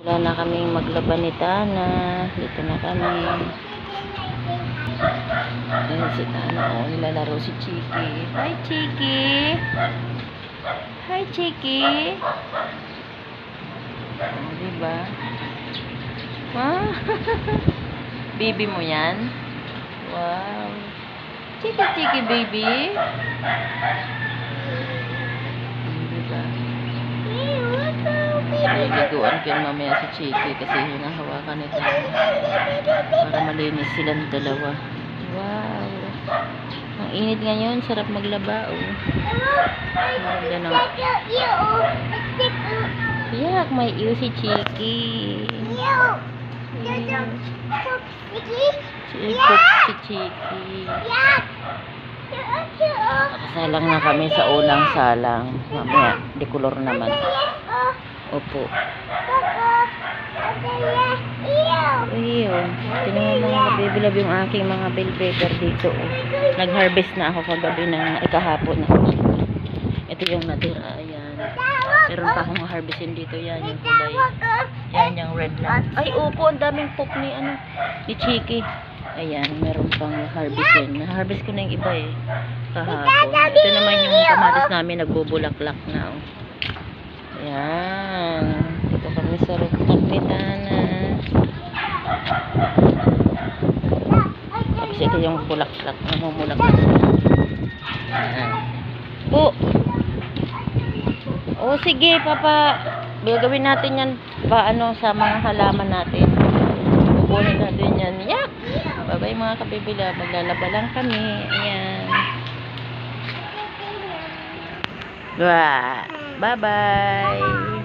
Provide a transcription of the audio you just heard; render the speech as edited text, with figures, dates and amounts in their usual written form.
Wala na kaming maglaban ni Tana. Dito na kami. Ayan si Tana. O, nilalaro si Chiki. Hi, Chiki. Hi, Chiki. O, diba? Ah, baby mo yan? Wow. Chiki, Chiki, baby. Diba? Naliliguan ko yun mamaya si Chiki kasi hinahawakan nito para malinis silang dalawa. Wow, ang init ngayon, sarap maglaba. Oh, maganda ng yak, may iyo si Chiki. Chikot si Chiki. Nakasalang na kami sa unang salang. Mamaya dekolor naman. Opo. Iyo. Tingnan mo mga baby-love yung aking mga bell pepper dito. Oh. Nag-harvest na ako kagabi ng kahapon na. Ito yung natira. Ayan. Meron pa akong harvestin dito. Yan yung kulay. Yan yung red lang. Ay, opo. Ang daming pop ni Chiki. Ayan. Meron pang harvestin. Na-harvest ko na yung iba eh. Kahapon. Ito naman yung kamatis namin. Nagbubulaklak na. Oh. Ayan. Dito kami sa rooftop ni Tana. Tapos ito yung bulaklak. Namumulaklak. Ayan. Po. O sige, Papa. Gagawin natin yan paano sa mga halaman natin. Kukunin natin yan. Yak! Bye-bye mga kabibila. Maglalaba lang kami. Ayan. Bye-bye.